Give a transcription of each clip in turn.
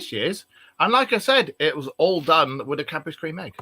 she is. And like I said, it was all done with a Cadbury's cream egg.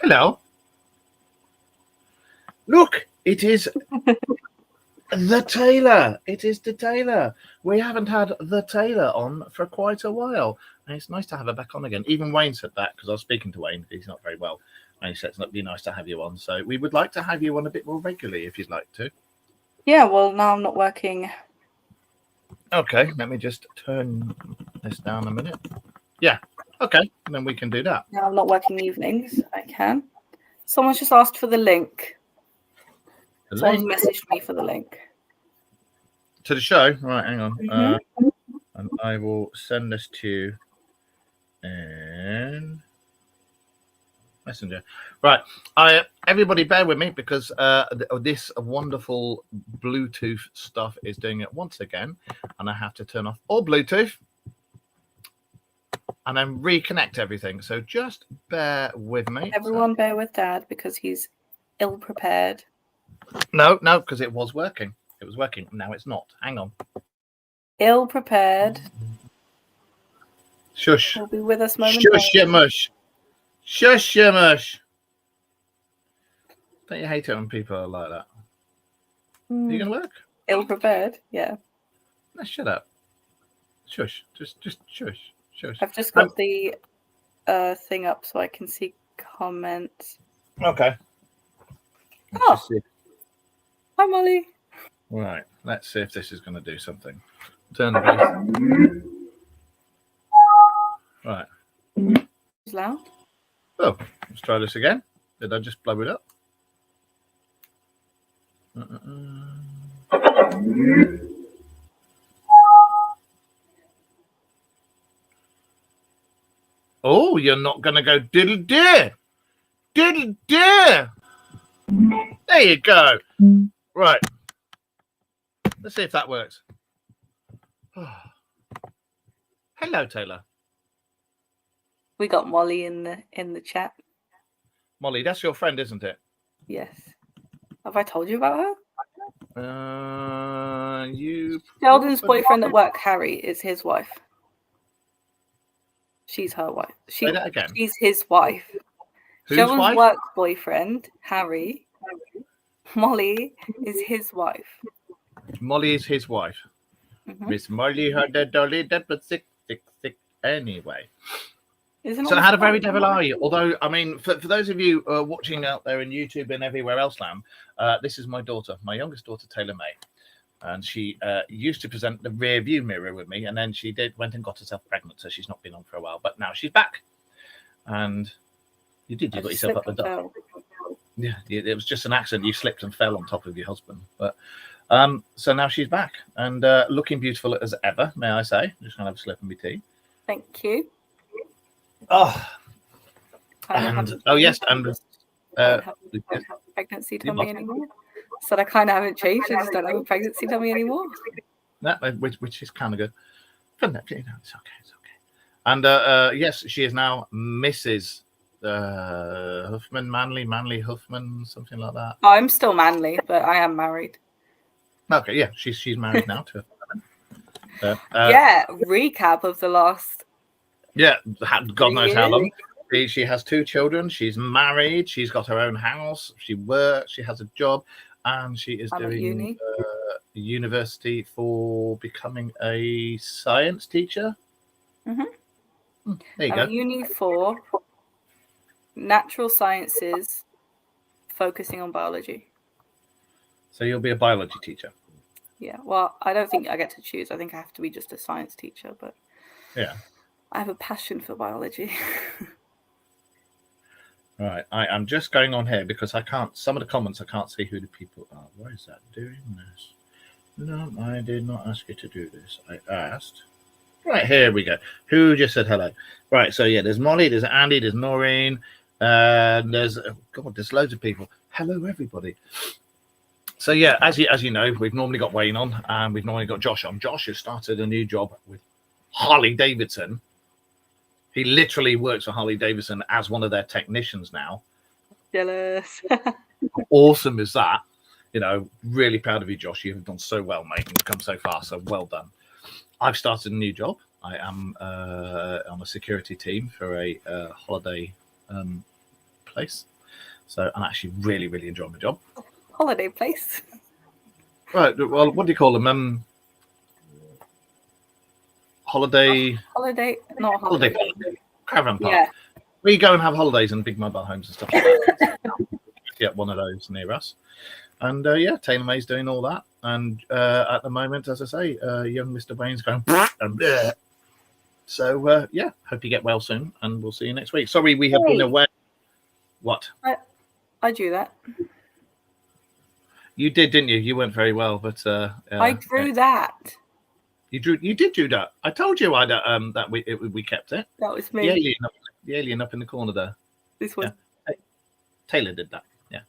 Hello. Look, it is the tailor. It is the tailor. We haven't had the tailor on for quite a while. And it's nice to have her back on again. Even Wayne said that, because I was speaking to Wayne. He's not very well. And he said it'd be nice to have you on. So we would like to have you on a bit more regularly if you'd like to. Yeah, well, now I'm not working. Okay, let me just turn this down a minute. Yeah, okay, then we can do that. Now I'm not working evenings. I can. Someone's just asked for the link. Someone's messaged me for the link. To the show? Right, hang on. Mm-hmm. And I will send this to you in Messenger. Right, everybody bear with me because this wonderful Bluetooth stuff is doing it once again. And I have to turn off all Bluetooth and then reconnect everything. So just bear with me. Everyone bear with Dad because he's ill-prepared. No, because it was working. It was working. Now it's not. Hang on. Ill-prepared. Shush. He'll be with us momentarily. Shush, you mush. Shush, you mush. Don't you hate it when people are like that? Are you going to work? Ill-prepared, yeah. No, shut up. Shush. Just shush. Shush. I've just got the thing up so I can see comments. Okay. Oh. Hi, Molly. Right. Let's see if this is going to do something. Turn the voice. Right. It's loud. Oh, let's try this again. Did I just blow it up? Oh, you're not going to go diddle-deer. Diddle-deer. There you go. Right. Let's see if that works. Hello, Taylor. We got Molly in the chat. Molly, that's your friend, isn't it? Yes. Have I told you about her? Sheldon's boyfriend at work, Harry, is his wife. She's her wife. Say that again. She's his wife. Whose Sheldon's wife? work boyfriend, Harry. Molly is his wife. Molly is his wife. Miss Molly, her dead dolly, that was sick. Anyway. So how the very devil are you? Although, I mean, for those of you watching out there in YouTube and everywhere else, this is my daughter, my youngest daughter, Taylor May. And she used to present the rear view mirror with me. And then she went and got herself pregnant. So she's not been on for a while. But now she's back. And you got yourself up the duck. Yeah, it was just an accident. You slipped and fell on top of your husband. But so now she's back and looking beautiful as ever, may I say. Just going to have a slip of my tea. Thank you. Oh, and yes, and pregnancy tummy anymore. Said I kind of haven't changed. I just don't have a pregnancy tummy anymore. That which is kind of good. But no, it's okay. And yes, she is now Mrs. Huffman, Manly Huffman, something like that. I'm still Manly, but I am married. Okay, yeah, she's married now to. Recap of the last. Yeah, God knows how long. She has 2 children. She's married. She's got her own house. She works. She has a job, and she is doing university for becoming a science teacher. Mm-hmm. There you go. Uni for natural sciences, focusing on biology. So you'll be a biology teacher. Yeah. Well, I don't think I get to choose. I think I have to be just a science teacher. But yeah, I have a passion for biology. Right, I'm just going on here because I can't. Some of the comments I can't see who the people are. Why is that doing this? No, I did not ask you to do this. I asked. Right, here we go. Who just said hello? Right, so yeah, there's Molly, there's Andy, there's Noreen, there's there's loads of people. Hello, everybody. So yeah, as you know, we've normally got Wayne on, and we've normally got Josh on. Josh has started a new job with Harley Davidson. He literally works for Harley Davidson as one of their technicians now. Jealous. Awesome is that? You know, really proud of you, Josh. You've done so well, mate, and come so far. So well done. I've started a new job. I am on a security team for a holiday place. So I'm actually really, really enjoying my job. Holiday place? Right. Well, what do you call them? Holiday, not holiday. Caravan park. Yeah. We go and have holidays in big mobile homes and stuff like that. Get one of those near us. And Taylor May's doing all that. And at the moment, as I say, young Mr. Wayne's going and bleh. So hope you get well soon, and we'll see you next week. Sorry, we have been away. What? I drew that. You did, didn't you? You weren't very well, but I drew that. You did do that. I told you that we kept it. That was me. The alien up in the corner there. This one. Yeah. Taylor did that. Yeah.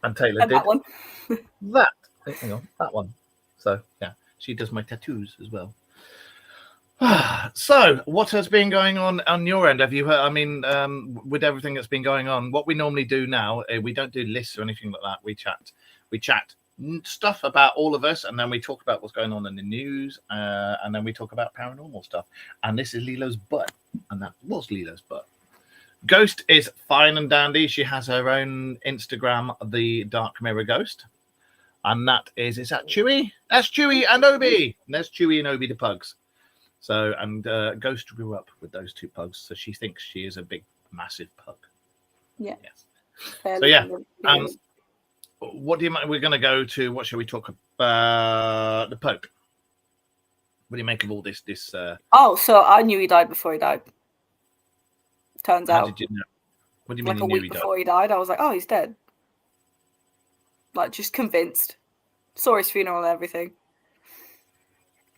And Taylor and did that one. that. Hang on, that one. So yeah, she does my tattoos as well. So what has been going on your end? Have you heard? I mean, with everything that's been going on, what we normally do now, we don't do lists or anything like that. We chat stuff about all of us, and then we talk about what's going on in the news, and then we talk about paranormal stuff. And this is Lilo's butt, and that was Lilo's butt. Ghost is fine and dandy. She has her own Instagram, the Dark Mirror Ghost, and that is that Chewy? That's Chewy and Obi. And there's Chewy and Obi, the pugs. So, and Ghost grew up with those 2 pugs, so she thinks she is a big, massive pug. Yeah. Yes. So yeah. What do you mind? We're going to go to. What shall we talk about? The Pope. What do you make of all this? So I knew he died before he died. Turns out. Did you know? What do you mean? Like a week before he died, I was like, oh, he's dead. Like, just convinced. Saw his funeral and everything.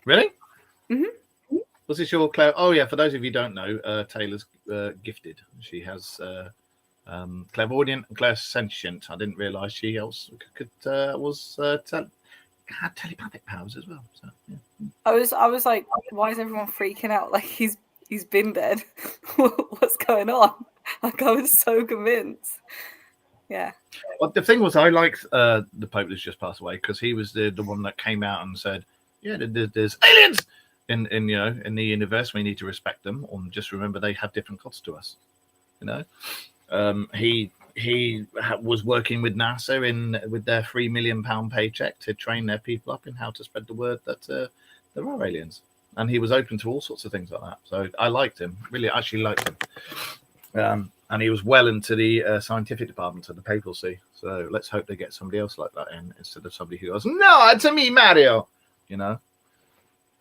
Really? Mm-hmm. Was this your Claire? Oh yeah. For those of you who don't know, Taylor's gifted. She has clairvoyant and clairsentient. I didn't realise she also had telepathic powers as well. So yeah. I was like, why is everyone freaking out? Like he's been dead. What's going on? Like I was so convinced. Yeah. Well, the thing was, I liked the Pope that's just passed away because he was the one that came out and said, "Yeah, there's aliens in the universe. We need to respect them, or just remember they have different gods to us." You know, he was working with NASA with their £3 million paycheck to train their people up in how to spread the word that there are aliens, and he was open to all sorts of things like that. So I liked him, really, actually liked him. And he was well into the scientific department of the papacy. So let's hope they get somebody else like that in instead of somebody who goes, "No, it's me, Mario." You know.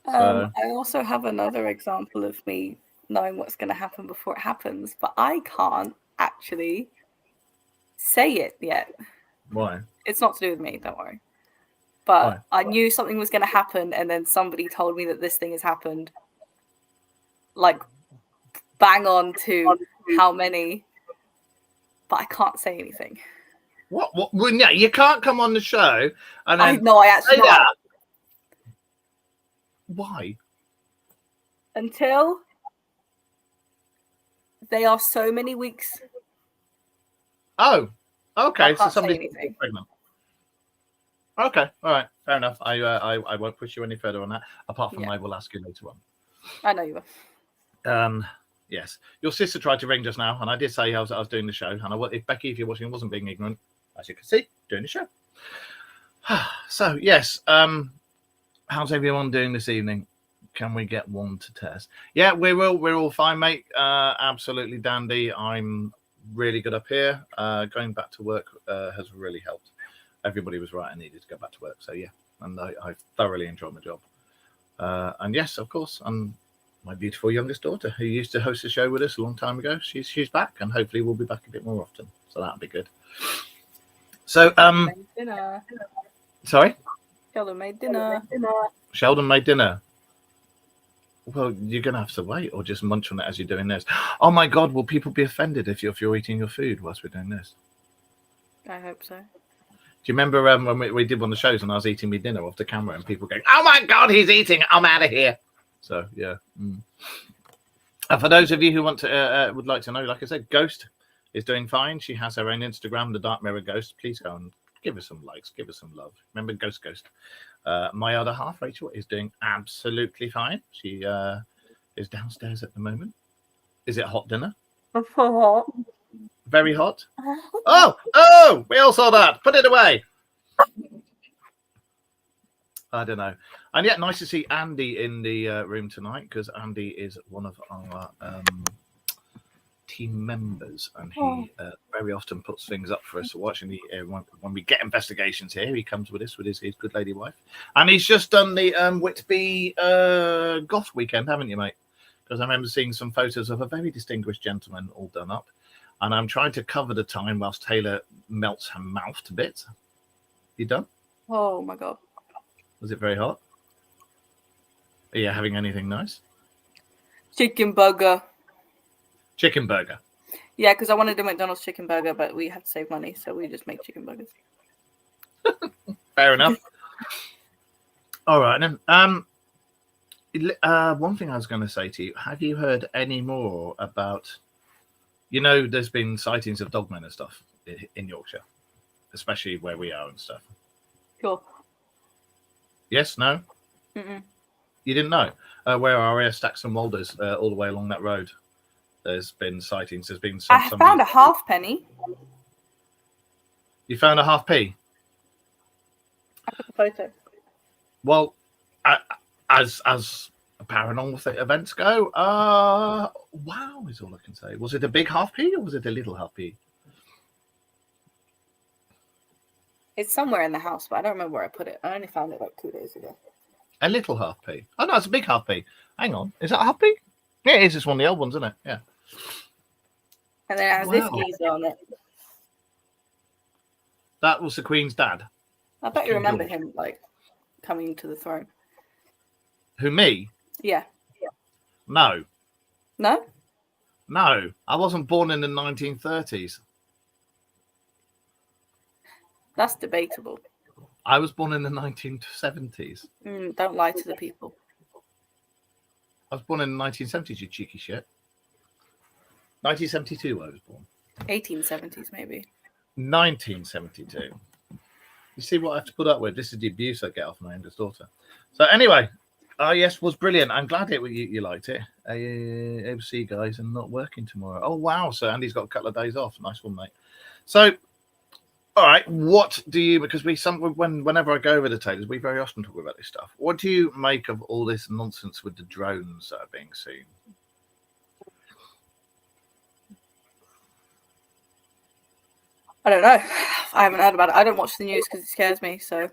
I also have another example of me knowing what's going to happen before it happens, but I can't actually say it yet. Why? It's not to do with me, don't worry. But I knew something was going to happen, and then somebody told me that this thing has happened. Like, bang on to how many, but I can't say anything. What? Well, yeah, you can't come on the show and then I actually say that. Why? Until They are so many weeks. Oh, okay. So say somebody's anything. pregnant. Okay, all right, fair enough. I won't push you any further on that. Apart from I will ask you later on. I know you will. Yes, your sister tried to ring just now, and I did say I was doing the show. And if Becky, if you're watching, wasn't being ignorant, as you can see, doing the show. So yes, how's everyone doing this evening? Can we get one to test? Yeah, we're all fine, mate. Absolutely dandy. I'm really good up here. Going back to work has really helped. Everybody was right. I needed to go back to work. So yeah, and I thoroughly enjoyed my job. And yes, of course, and my beautiful youngest daughter, who used to host a show with us a long time ago, she's back, and hopefully we'll be back a bit more often. So that'll be good. So dinner. Sorry? Sheldon made dinner. Sheldon made dinner. Well, you're gonna have to wait, or just munch on it as you're doing this. Oh my God, will people be offended if you're eating your food whilst we're doing this? I hope so. Do you remember when we did one of the shows and I was eating my dinner off the camera and people going, "Oh my God, he's eating! I'm out of here." So yeah. For those of you who want to would like to know, like I said, Ghost is doing fine. She has her own Instagram, the Dark Mirror Ghost. Please go and give her some likes, give her some love. Remember Ghost. My other half, Rachel, is doing absolutely fine. She is downstairs at the moment. Is it hot dinner? Hot. Very hot. Oh! We all saw that. Put it away. I don't know. And yet, nice to see Andy in the room tonight, because Andy is one of our team members, and he very often puts things up for us to watch. And when we get investigations here, he comes with us with his good lady wife. And he's just done the Whitby Goth weekend, haven't you, mate? Because I remember seeing some photos of a very distinguished gentleman all done up. And I'm trying to cover the time whilst Taylor melts her mouth to bits. You done? Oh my God. Was it very hot? Are you having anything nice? Chicken burger. Chicken burger. Yeah, because I wanted a McDonald's chicken burger, but we had to save money, so we just make chicken burgers. Fair enough. All right then. One thing I was going to say to you: have you heard any more about? You know, there's been sightings of dogmen and stuff in Yorkshire, especially where we are and stuff. Sure. Yes, no? Mm-mm. You didn't know? Where our Stacks and Walders, all the way along that road, there's been sightings. There's been some. I found a halfpenny. You found a half p? I took a photo. Well, as paranormal events go, wow is all I can say. Was it a big half p or was it a little half p? It's somewhere in the house, but I don't remember where I put it. I only found it like 2 days ago. A little half p. Oh no, it's a big half p. Hang on, is that a half p? Yeah, it is. It's one of the old ones, isn't it? Yeah. And then it has this geezer on it. That was the Queen's dad. I bet you remember him, like, coming to the throne. Who, me? Yeah. No. No? No, I wasn't born in the 1930s. That's debatable. I was born in the 1970s. Don't lie to the people. I was born in the 1970s, you cheeky shit. 1972 I was born. 1870s, maybe. 1972. You see what I have to put up with? This is the abuse I get off my youngest daughter. So anyway, yes, was brilliant. I'm glad you liked it. ABC guys are not working tomorrow. Oh, wow. So Andy's got a couple of days off. Nice one, mate. So, all right, what do you, because whenever I go over the Taylors, we very often talk about this stuff. What do you make of all this nonsense with the drones that are being seen? I don't know. I haven't heard about it. I don't watch the news because it scares me, so.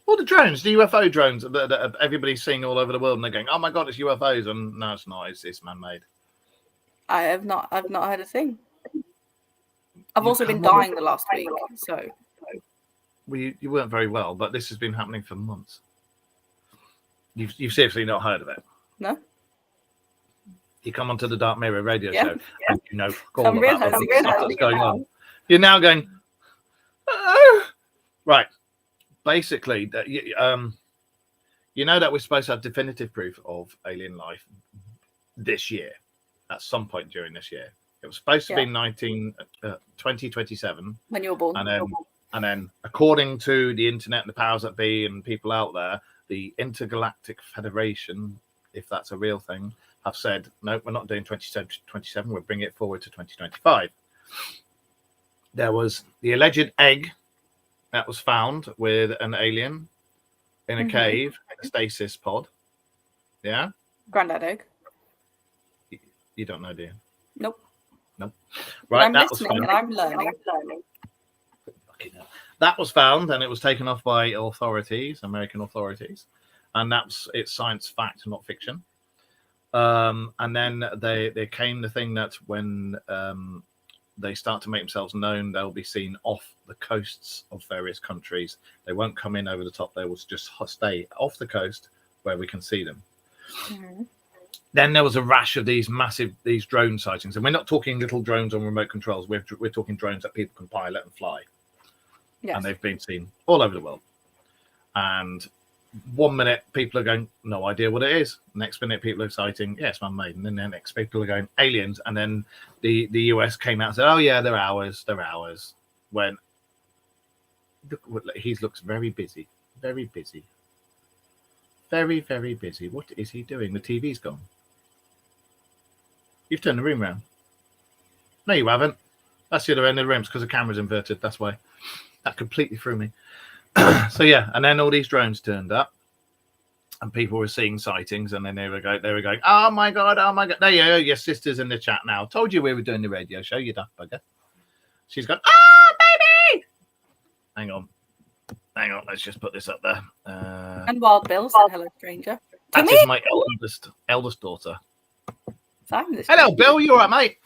Well, the drones, the UFO drones that everybody's seeing all over the world, and they're going, "Oh my God, it's UFOs," and no, it's not. It's man-made. I've not heard a thing. I've also been dying the last week, so. Well, you weren't very well, but this has been happening for months. You've seriously not heard of it? No. You come onto the Dark Mirror radio show, and you know all about the stuff that's going on. You're now going, right. Basically, you know that we're supposed to have definitive proof of alien life this year. at some point during this year. It was supposed to be 2027 when you were born, and then according to the internet and the powers that be and people out there, the Intergalactic Federation, if that's a real thing, have said no, we're not doing 2027. We'll bring it forward to 2025. There was the alleged egg that was found with an alien in a cave, in a stasis pod. Yeah, granddad egg. You don't know, do you? Nope. Right, I'm listening and I'm learning. That was found, and it was taken off by authorities, American authorities, and it's science fact, not fiction. And then there came the thing that when they start to make themselves known, they'll be seen off the coasts of various countries. They won't come in over the top. They will just stay off the coast where we can see them. Mm-hmm. Then there was a rash of these drone sightings, and we're not talking little drones on remote controls. We're talking drones that people can pilot and fly. Yes. And they've been seen all over the world. And 1 minute people are going, no idea what it is. Next minute people are citing, yes, man-made. And then the next people are going, aliens. And then the US came out and said, oh yeah, they're ours. When he looks very busy, very busy. Very, very busy. What is he doing? The TV's gone. You've turned the room around. No, you haven't. That's the other end of the room because the camera's inverted. That's why. That completely threw me. So yeah, and then all these drones turned up, and people were seeing sightings, and then they were going, oh my god. There you go, your sister's in the chat now. Told you we were doing the radio show, you daft bugger. She's gone, baby. Hang on, let's just put this up there. And Wild Bill said hello, stranger. That is my eldest daughter. Hello, Bill, you all right, mate?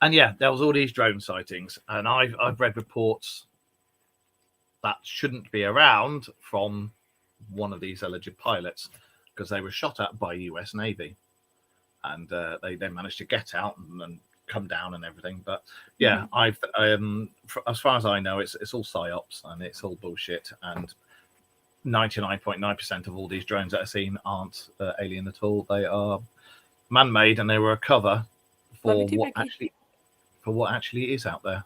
And yeah, there was all these drone sightings, and I've read reports that shouldn't be around from one of these alleged pilots because they were shot at by US Navy, and they managed to get out and come down and everything. But yeah, as far as I know, it's all psyops and it's all bullshit. And 99.9% of all these drones that are seen aren't alien at all. They are man-made, and they were a cover for what actually is out there.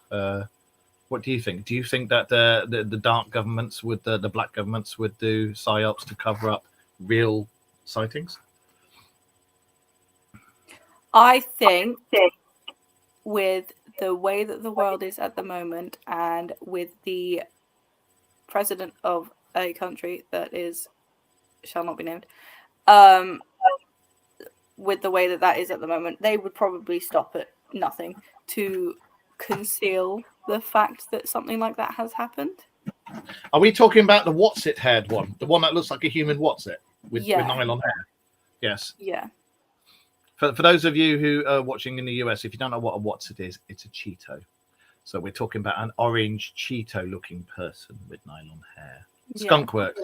What do you think? Do you think that the dark governments the black governments would do psyops to cover up real sightings? I think with the way that the world is at the moment, and with the president of a country that shall not be named, with the way that is at the moment, they would probably stop at nothing to conceal the fact that something like that has happened. Are we talking about the what's-it haired one? The one that looks like a human what's-it with nylon hair? Yes. Yeah. For those of you who are watching in the US, if you don't know what a what's-it is, it's a Cheeto. So we're talking about an orange Cheeto-looking person with nylon hair. Skunk works.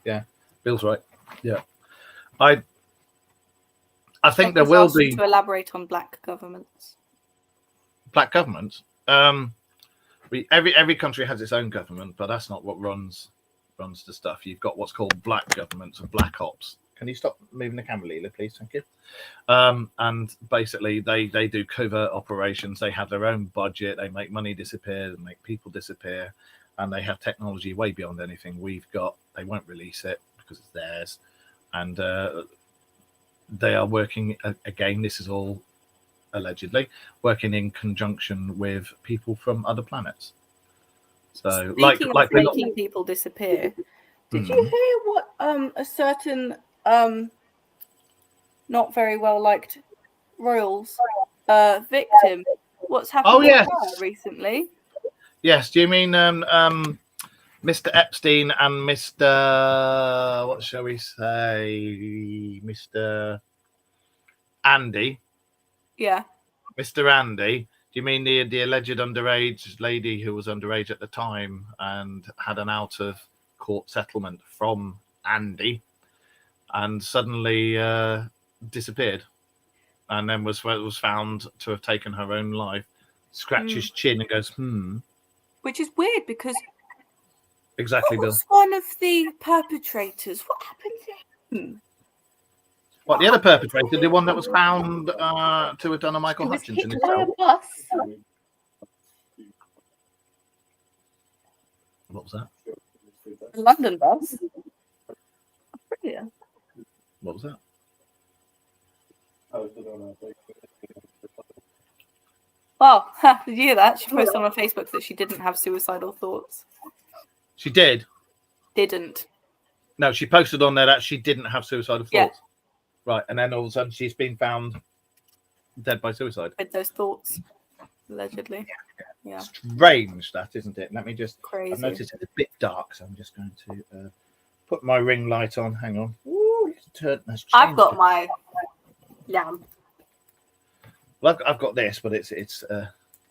Yeah. Bill's right. Yeah. I think there will be to elaborate on black governments. Black governments. Every country has its own government, but that's not what runs the stuff. You've got what's called black governments or black ops. Can you stop moving the camera, Leela, please? Thank you. And basically, they do covert operations. They have their own budget. They make money disappear. They make people disappear, and they have technology way beyond anything we've got. They won't release it because it's theirs, and they are working again. This is all allegedly working in conjunction with people from other planets. So, speaking of making people disappear, did you hear what a certain not very well liked royals victim? What's happened recently? Yes. Do you mean Mr. Epstein and Mr. what shall we say, Mr. Andy? Yeah. Mr. Andy. Do you mean the alleged underage lady who was underage at the time and had an out of court settlement from Andy and suddenly disappeared, and then was found to have taken her own life? Scratches his chin and goes, Which is weird because exactly, Bill. Was one of the perpetrators. What happened to him? What, the other perpetrator, the one that was found to have done a Michael Hutchins in his cell? Bus. What was that? A London bus. Brilliant. What was that? Well, did you hear that? She posted on her Facebook that she didn't have suicidal thoughts. She did? Didn't. No, she posted on there that she didn't have suicidal thoughts. Yeah. Right, and then all of a sudden she's been found dead by suicide. With those thoughts, allegedly. Yeah. Strange, that, isn't it? Let me just... Crazy. I've noticed it's a bit dark, so I'm just going to put my ring light on. Hang on. Ooh, I've got my lamp. Well, I've got this, but it's.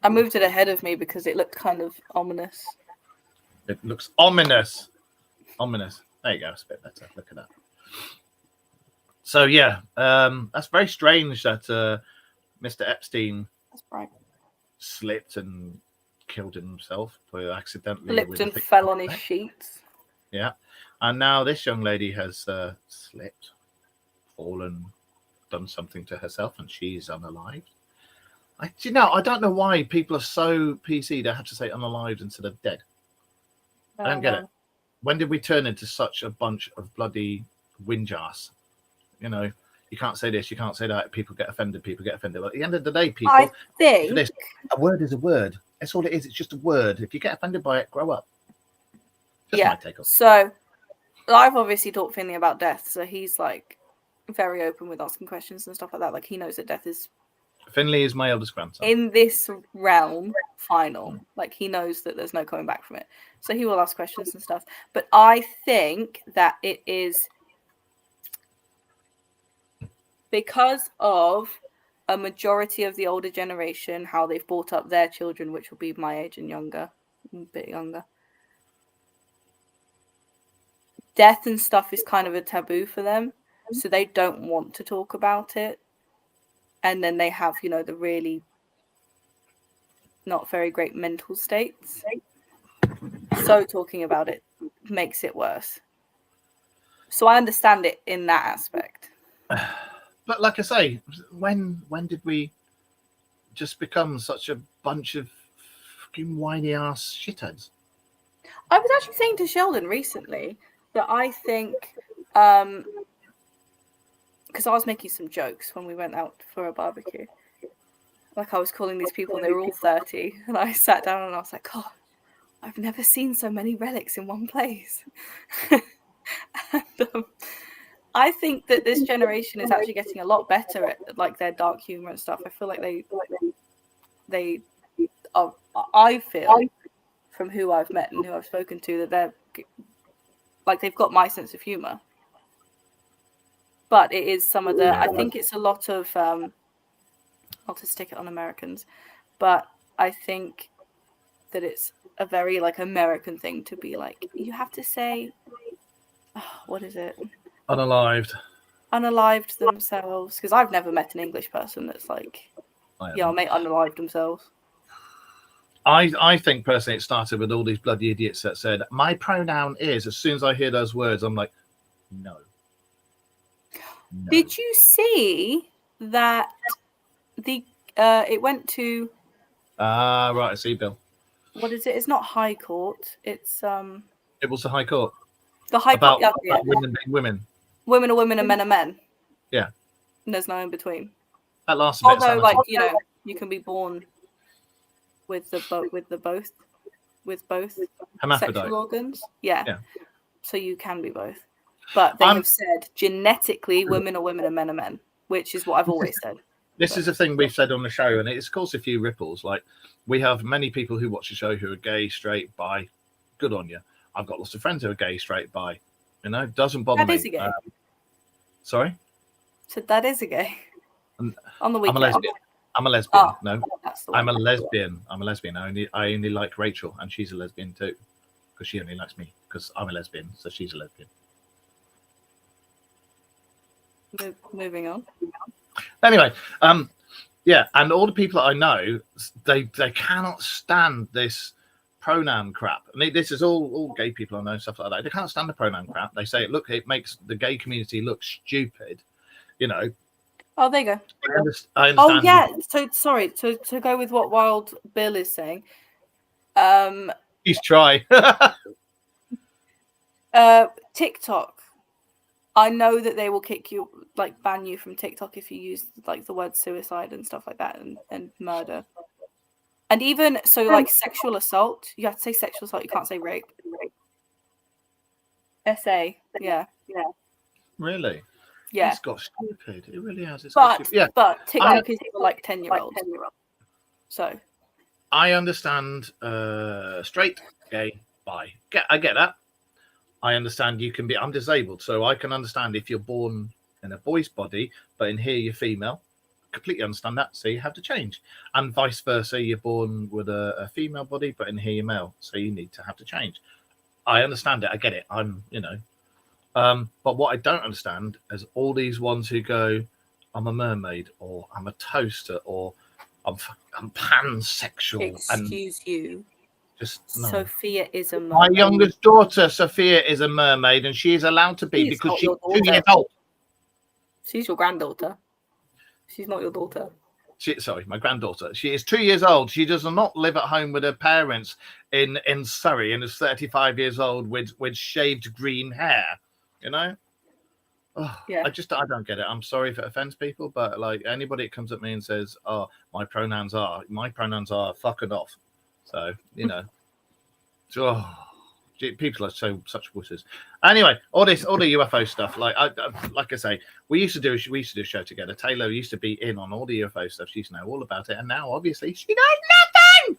I moved it ahead of me because it looked kind of ominous. It looks ominous. Ominous. There you go. It's a bit better. Look at that. So yeah, that's very strange that Mr. Epstein slipped and killed himself accidentally. Slipped and fell on his sheets. Yeah, and now this young lady has slipped, fallen, done something to herself, and she's unalived. I don't know why people are so PC they have to say unalived instead of dead. I don't get it. When did we turn into such a bunch of bloody whinge-ass? You know, you can't say this, you can't say that. People get offended. But at the end of the day, people, I think for this, a word is a word. That's all it is. It's just a word. If you get offended by it, grow up. Just my take on it. So I've obviously talked to Finley about death, so he's like very open with asking questions and stuff like that. Like he knows that death is... Finley is my eldest grandson. In this realm, final. Like he knows that there's no coming back from it. So he will ask questions and stuff. But I think that it is because of a majority of the older generation, how they've brought up their children, which will be my age and younger, a bit younger. Death and stuff is kind of a taboo for them. So they don't want to talk about it. And then they have, you know, the really not very great mental states. So talking about it makes it worse. So I understand it in that aspect. But like I say, when did we just become such a bunch of fucking whiny ass shitheads? I was actually saying to Sheldon recently that I think... because I was making some jokes when we went out for a barbecue. Like I was calling these people, they were all 30. And I sat down and I was like, God, I've never seen so many relics in one place. And, I think that this generation is actually getting a lot better at like their dark humor and stuff. I feel like they are, I feel from who I've met and who I've spoken to that they're like, they've got my sense of humor. But it is some of the, I think it's a lot of, not to stick it on Americans, but I think that it's a very like American thing to be like, you have to say, what is it? Unalived themselves. Because I've never met an English person that's like, yeah, mate, unalived themselves. I think personally it started with all these bloody idiots that said, my pronoun is, as soon as I hear those words, I'm like, no. Did you see that it went to right, I see, Bill. What is it? It's not High Court. It's it was the High Court. The High Court, about women being women. Women are women and men are men. Yeah. And there's no in between. That last although like, you know, you can be born with both sexual organs. Yeah. So you can be both. But they have said genetically women are women and men are men, which is what I've always said. This is the thing we've said on the show, and it's caused a few ripples. Like, we have many people who watch the show who are gay, straight, bi. Good on you. I've got lots of friends who are gay, straight, bi. You know, doesn't bother me. That is a gay. Sorry? So that is a gay. On the weekend. I'm a lesbian. I'm a lesbian. Oh, no, I'm a lesbian. I'm a lesbian. I only like Rachel, and she's a lesbian too, because she only likes me because I'm a lesbian, so she's a lesbian. Moving on. Anyway, yeah, and all the people that I know, they cannot stand this pronoun crap. And this is all gay people I know, stuff like that. They can't stand the pronoun crap. They say, look, it makes the gay community look stupid you know. Oh, there you go. I understand. Oh yeah. So sorry. To go with what Wild Bill is saying. Please try. TikTok. I know that they will kick you, like ban you from TikTok if you use like the word suicide and stuff like that, and murder. And even so, like sexual assault, you have to say sexual assault. You can't say rape. SA, yeah. Really? Yeah. It's got stupid. It really has. But TikTok is for like 10-year-olds. So. I understand straight, gay, bi. I get that. I understand you can be. I'm disabled, so I can understand if you're born in a boy's body, but in here you're female. Completely understand that. So you have to change, and vice versa. You're born with a female body, but in here you're male, so you need to have to change. I understand it. I get it. I'm, but what I don't understand is all these ones who go, "I'm a mermaid," or "I'm a toaster," or "I'm pansexual." Excuse you. No. Sophia is a mermaid. My youngest daughter, Sophia, is a mermaid, and she is allowed to be because she's 2 years old. She's your granddaughter. She's not your daughter. Sorry, my granddaughter. She is 2 years old. She does not live at home with her parents in Surrey and is 35 years old with shaved green hair. You know? Oh, yeah. I don't get it. I'm sorry if it offends people, but like anybody that comes at me and says, "Oh, my pronouns are fucking off." So, people are such wusses. Anyway, all the UFO stuff. Like I say, we used to do a show together. Taylor used to be in on all the UFO stuff. She used to know all about it, and now obviously she knows nothing.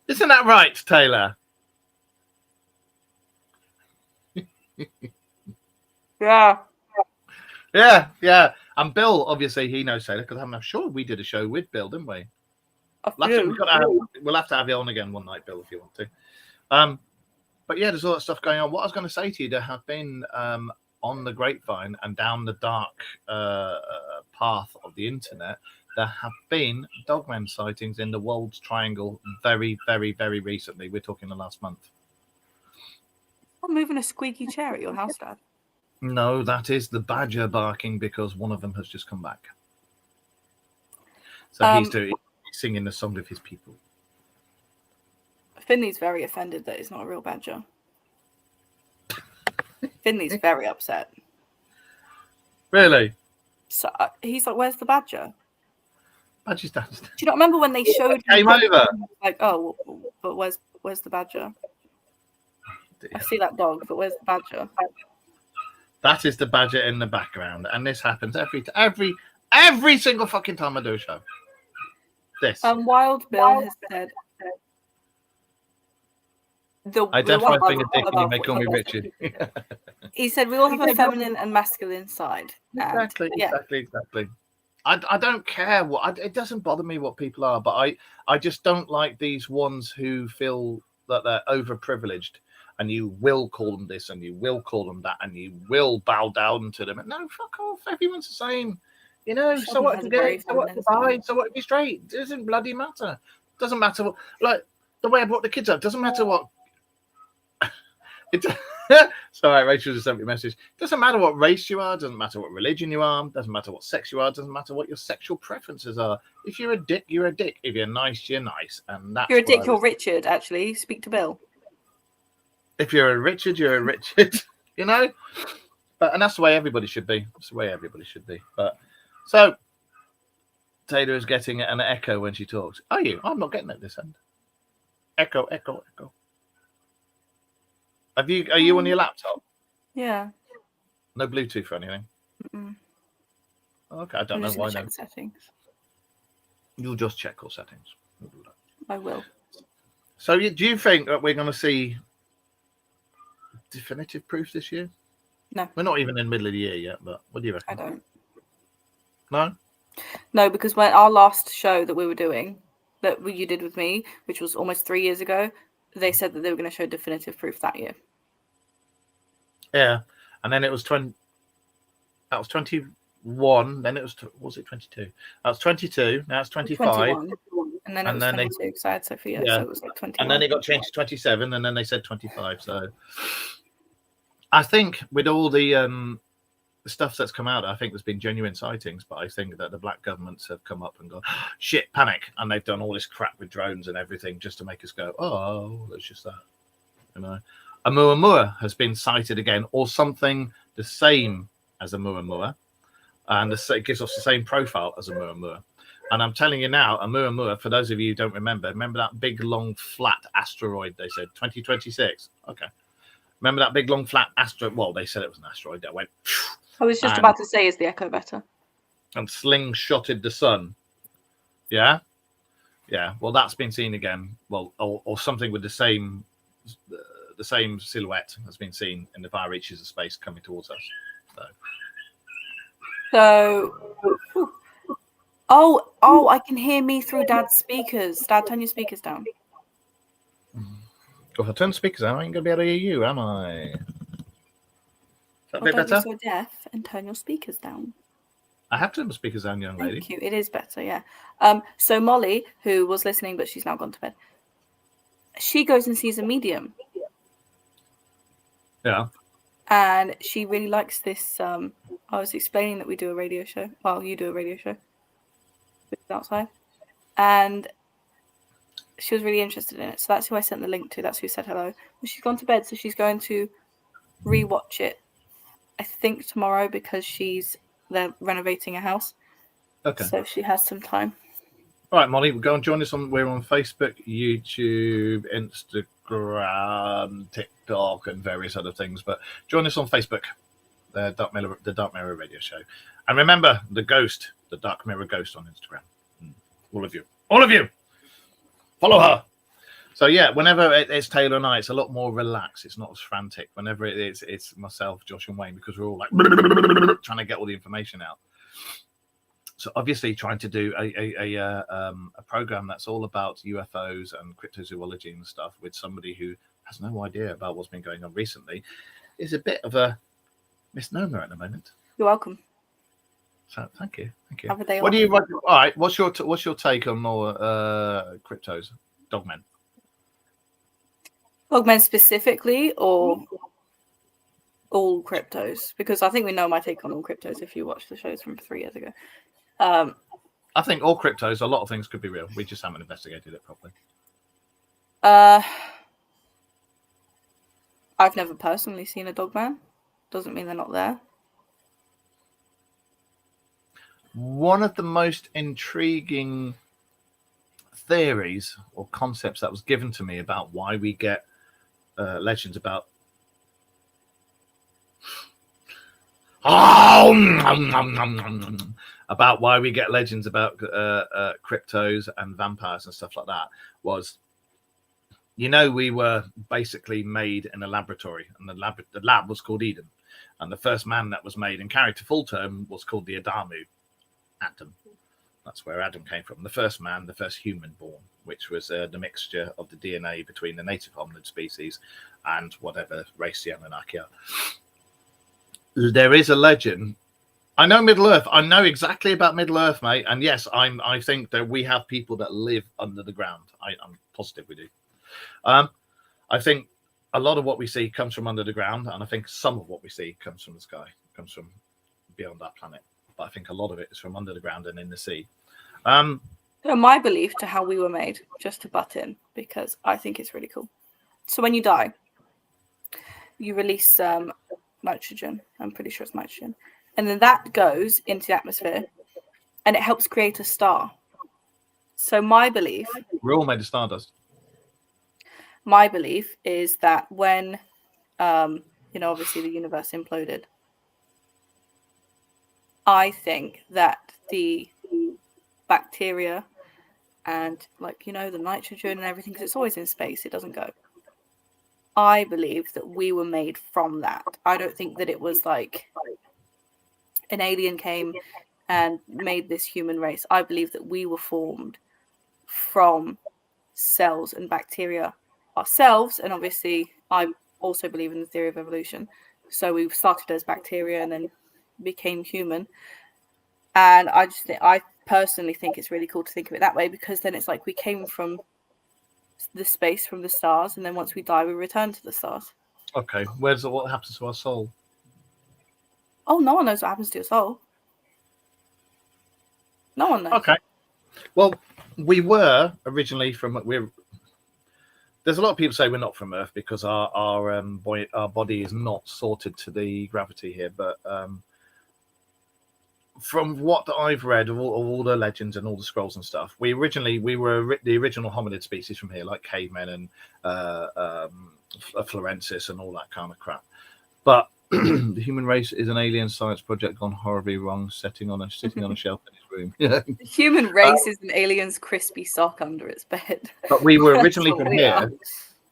Isn't that right, Taylor? Yeah. And Bill, obviously, he knows Taylor because I'm sure we did a show with Bill, didn't we? We'll have to have you on again one night, Bill, if you want to. But yeah, there's all that stuff going on. What I was going to say to you, there have been on the grapevine and down the dark path of the internet, there have been dogman sightings in the Wolds Triangle very, very, very recently. We're talking the last month. I'm moving a squeaky chair at your house, Dad. No, that is the badger barking because one of them has just come back. So he's singing the song of his people. Finley's very offended that it's not a real badger. Finley's very upset. Really? So he's like, "Where's the badger?" Badger's downstairs. Do you not remember when they showed came over? Like, oh, but where's the badger? I see that dog, but where's the badger? That is the badger in the background, and this happens every single fucking time I do a show. This. Wild Bill has said. I definitely think a dick, and you may call me Richard. He said we all have a feminine and masculine side. Exactly. I don't care it doesn't bother me what people are, but I just don't like these ones who feel that they're overprivileged. And you will call them this, and you will call them that, and you will bow down to them. And no, fuck off. Everyone's the same. So what if you're gay? So what if you're bi? So what if you're straight? It doesn't bloody matter. It doesn't matter what, like, the way I brought the kids up. Doesn't matter what. Sorry, Rachel just sent me a message. Doesn't matter what race you are. Doesn't matter what religion you are. Doesn't matter what sex you are. Doesn't matter what your sexual preferences are. If you're a dick, you're a dick. If you're nice, you're nice. And that's you're a dick. You're Richard. Actually, speak to Bill. If you're a Richard, you're a Richard, But and that's the way everybody should be. That's the way everybody should be. But so Taylor is getting an echo when she talks. Are you? I'm not getting it this end. Echo. Are you on your laptop? Yeah. No Bluetooth or anything? Mm-mm. Okay, I don't know why. Check settings. You'll just check all settings. I will. So do you think that we're going to see definitive proof this year? No. We're not even in the middle of the year yet, but what do you reckon? I don't. No, because when our last show that we were doing, that you did with me, which was almost 3 years ago, they said that they were going to show definitive proof that year. Yeah, and then it was 20. That was 21. Then it was it 22? That was 22. Now it's 25. 21. And then it was 22 because I had Sophia, so it was like 21. And then it got changed to 27, and then they said 25. So I think with all the stuff that's come out, I think there's been genuine sightings, but I think that the black governments have come up and gone, shit, panic, and they've done all this crap with drones and everything just to make us go, oh, that's just that. You know, a Muamua has been sighted again, or something the same as a Muamua, and it gives us the same profile as a Muamua. And I'm telling you now, a Muamua, for those of you who don't remember that big, long, flat asteroid, they said, 2026? Okay. Remember that big, long, flat asteroid? Well, they said it was an asteroid that went... I was just about to say, is the echo better? And slingshotted the sun. Yeah? Yeah. Well, that's been seen again. Well, or something with the same silhouette has been seen in the far reaches of space coming towards us. Oh, I can hear me through Dad's speakers. Dad, turn your speakers down. If I turn the speakers down, I ain't going to be able to hear you, am I? Is that a bit better? Don't be so deaf and turn your speakers down. I have turned the speakers down, young lady. Thank you. It is better, yeah. So Molly, who was listening, but she's now gone to bed, she goes and sees a medium. Yeah. And she really likes this. I was explaining that we do a radio show. Well, you do a radio show outside. And she was really interested in it. So that's who I sent the link to. That's who said hello. But she's gone to bed, so she's going to rewatch it, I think, tomorrow, because they're renovating a house. Okay. So she has some time. All right, Molly, go and join us we're on Facebook, YouTube, Instagram, TikTok, and various other things. But join us on Facebook, the Dark Mirror Radio Show. And remember, the Dark Mirror Ghost on Instagram. All of you, follow her. So yeah, whenever it's Taylor and I, it's a lot more relaxed. It's not as frantic. Whenever it's myself, Josh, and Wayne, because we're all like trying to get all the information out. So obviously, trying to do a program that's all about UFOs and cryptozoology and stuff with somebody who has no idea about what's been going on recently is a bit of a misnomer at the moment. You're welcome. So thank you. Have a day what off. do you? All right. What's your take on more cryptos, dogmen? Dogmen specifically, or all cryptos? Because I think we know my take on all cryptos if you watch the shows from 3 years ago. I think all cryptos, a lot of things could be real. We just haven't investigated it properly. I've never personally seen a dogman. Doesn't mean they're not there. One of the most intriguing theories or concepts that was given to me about why we get legends about about why we get legends about cryptos and vampires and stuff like that was, we were basically made in a laboratory, and the lab was called Eden, and the first man that was made and carried to full term was called the Adamu, Adam. That's where Adam came from. The first man, the first human born, which was the mixture of the DNA between the native hominid species and whatever race the Anunnaki are. There is a legend. I know Middle Earth. I know exactly about Middle Earth, mate. And yes, I think that we have people that live under the ground. I'm positive we do. I think a lot of what we see comes from under the ground, and I think some of what we see comes from the sky, comes from beyond our planet. But I think a lot of it is from under the ground and in the sea. So my belief to how we were made, just to butt in, because I think it's really cool. So when you die, you release nitrogen. I'm pretty sure it's nitrogen. And then that goes into the atmosphere and it helps create a star. So my belief... We're all made of stardust. My belief is that when, obviously the universe imploded, I think that the bacteria and the nitrogen and everything, because it's always in space, it doesn't go. I believe that we were made from that. I don't think that it was like an alien came and made this human race. I believe that we were formed from cells and bacteria ourselves. And obviously, I also believe in the theory of evolution. So we started as bacteria and then became human. And I personally think it's really cool to think of it that way, because then it's like we came from the space, from the stars, and then once we die, we return to the stars. Okay, what happens to our soul? Oh, no one knows what happens to your soul. No one knows. Okay. Well, we were originally there's a lot of people say we're not from Earth because our body is not sorted to the gravity here, but from what I've read of all the legends and all the scrolls and stuff, we were the original hominid species from here, like cavemen and Florensis and all that kind of crap. But the human race is an alien science project gone horribly wrong, sitting on a shelf in his room. The human race is an alien's crispy sock under its bed. But we were originally from here.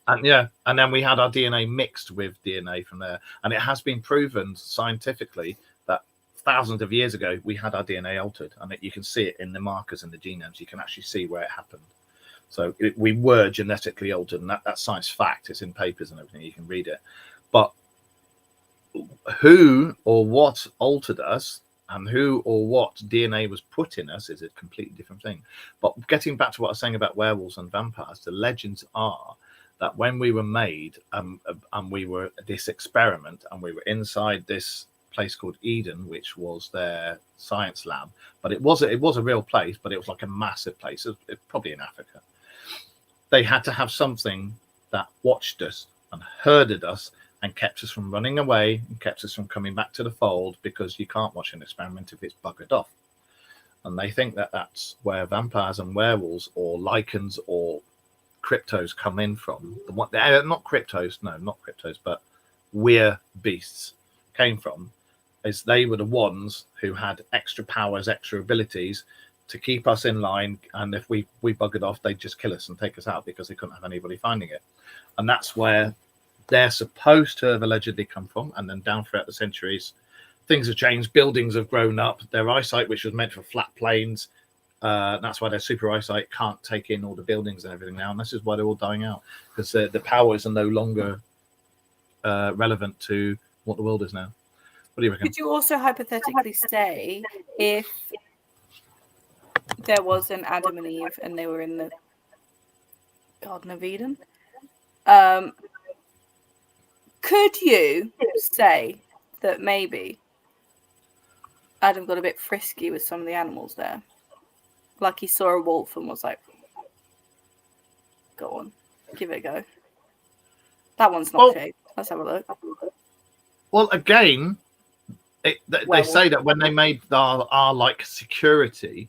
And then we had our DNA mixed with DNA from there. And it has been proven scientifically that thousands of years ago, we had our DNA altered. And you can see it in the markers in the genomes. You can actually see where it happened. So we were genetically altered. And that's science fact. It's in papers and everything. You can read it. But who or what altered us and who or what DNA was put in us is a completely different thing. But getting back to what I was saying about werewolves and vampires, the legends are that when we were made and we were this experiment and we were inside this place called Eden, which was their science lab, but it was a real place, but it was like a massive place, it probably in Africa. They had to have something that watched us and herded us and kept us from running away and kept us from coming back to the fold, because you can't watch an experiment if it's buggered off. And they think that that's where vampires and werewolves or lichens or cryptos come in from. Not cryptos, but we're beasts came from, is they were the ones who had extra powers, extra abilities to keep us in line. And if we buggered off, they'd just kill us and take us out because they couldn't have anybody finding it. And that's where they're supposed to have allegedly come from. And then down throughout the centuries, things have changed. Buildings have grown up. Their eyesight, which was meant for flat plains, that's why their super eyesight can't take in all the buildings and everything now. And this is why they're all dying out, because the powers are no longer relevant to what the world is now. What do you reckon? Could you also hypothetically say, if there was an Adam and Eve and they were in the Garden of Eden, could you say that maybe Adam got a bit frisky with some of the animals there? Like he saw a wolf and was like, go on, give it a go. That one's not shaped. Let's have a look. Well, again, they say that when they made our like security,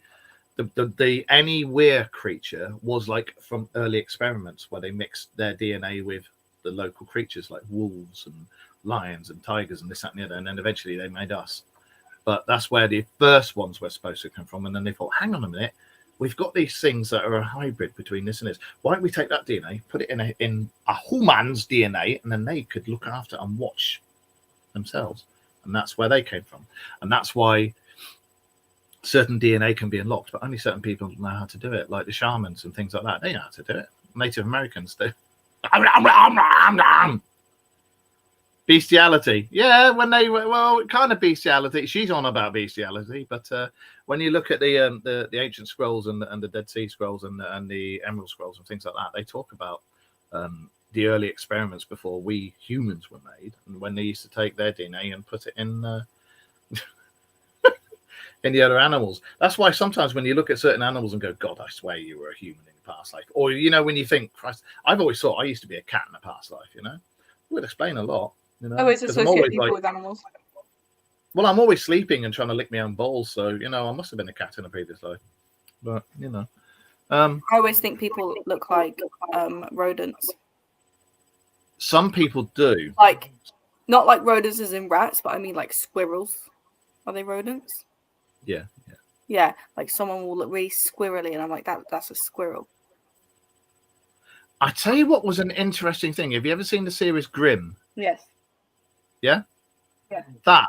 the any weir creature was like from early experiments where they mixed their DNA with the local creatures like wolves and lions and tigers and this, that, and the other, and then eventually they made us. But that's where the first ones were supposed to come from, and then they thought, hang on a minute, we've got these things that are a hybrid between this and this. Why don't we take that DNA, put it in a human's DNA, and then they could look after and watch themselves. And that's where they came from. And that's why certain DNA can be unlocked, but only certain people know how to do it, like the shamans and things like that. They know how to do it. Native Americans do. Bestiality. Yeah, when they kind of bestiality. She's on about bestiality, but when you look at the ancient scrolls and the Dead Sea Scrolls and the Emerald Scrolls and things like that, they talk about the early experiments before we humans were made, and when they used to take their DNA and put it in in the other animals. That's why sometimes when you look at certain animals and go, God, I swear you were a human in the past life, or when you think, Christ, I've always thought I used to be a cat in a past life. It would explain a lot. Always associate people with animals. Well, I'm always sleeping and trying to lick my own balls, so I must have been a cat in a previous life. But I always think people look like rodents. Some people do. Like, not like rodents as in rats, but I mean like squirrels. Are they rodents? Yeah. Yeah, like someone will look really squirrely, and I'm like, that's a squirrel. I tell you what was an interesting thing. Have you ever seen the series Grimm? Yes. Yeah? Yeah. That,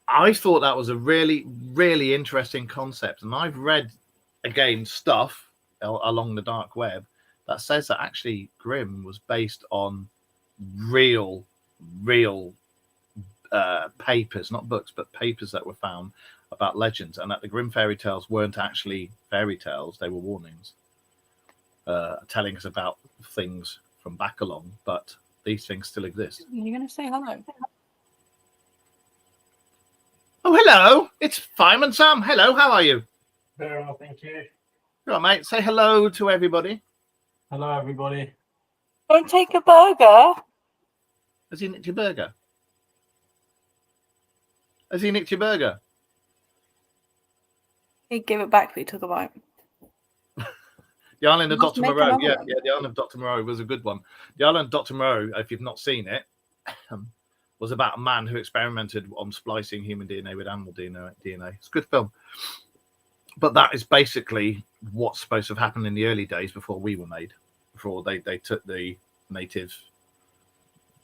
I thought that was a really, really interesting concept. And I've read, again, stuff along the dark web that says that actually Grimm was based on real papers, not books, but papers that were found about legends, and that the Grimm fairy tales weren't actually fairy tales, they were warnings, telling us about things from back along, but these things still exist. You're going to say hello? Oh, hello. It's Fireman Sam. Hello, how are you? Very well, thank you. All right, mate. Say hello to everybody. Hello, everybody. Don't take a burger. Has he nicked your burger? Has he nicked your burger? He gave it back, but he took a bite. The Island of Must Dr. make Moreau. another Yeah, one. the Island of Dr. Moreau was a good one. The Island of Dr. Moreau, if you've not seen it, was about a man who experimented on splicing human DNA with animal DNA. It's a good film. But that is basically what's supposed to have happened in the early days before we were made, before they took the native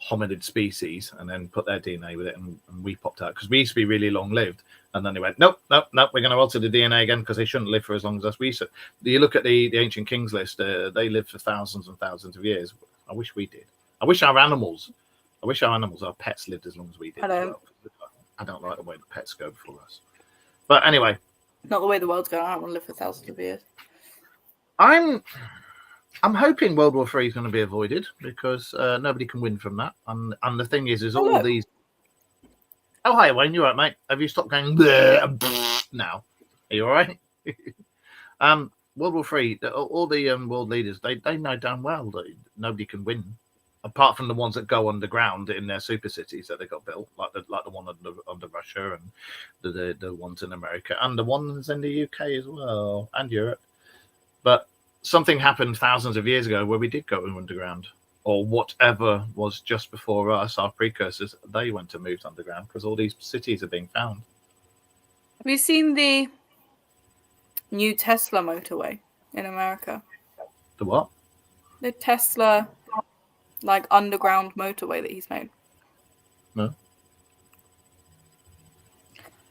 hominid species and then put their DNA with it, and we popped out because we used to be really long lived, and then they went nope, we're going to alter the DNA again because they shouldn't live for as long as us. You look at the ancient kings list, they lived for thousands and thousands of years. I wish we did. I wish our pets lived as long as we did. I don't like the way the pets go before us. But anyway, not the way the world's going. I don't want to live for thousands of years. I'm hoping World War III is going to be avoided because nobody can win from that. And the thing is all these. Oh, hi, Wayne. You all right, mate? Have you stopped going now? Are you all right? World War III, all the world leaders, they know damn well that nobody can win, apart from the ones that go underground in their super cities that they got built, like the one under Russia and the ones in America and the ones in the UK as well and Europe. But something happened thousands of years ago where we did go underground, or whatever was just before us, our precursors, they went to move underground because all these cities are being found. Have you seen the new Tesla motorway in America? The what? The Tesla, like, underground motorway that he's made. No.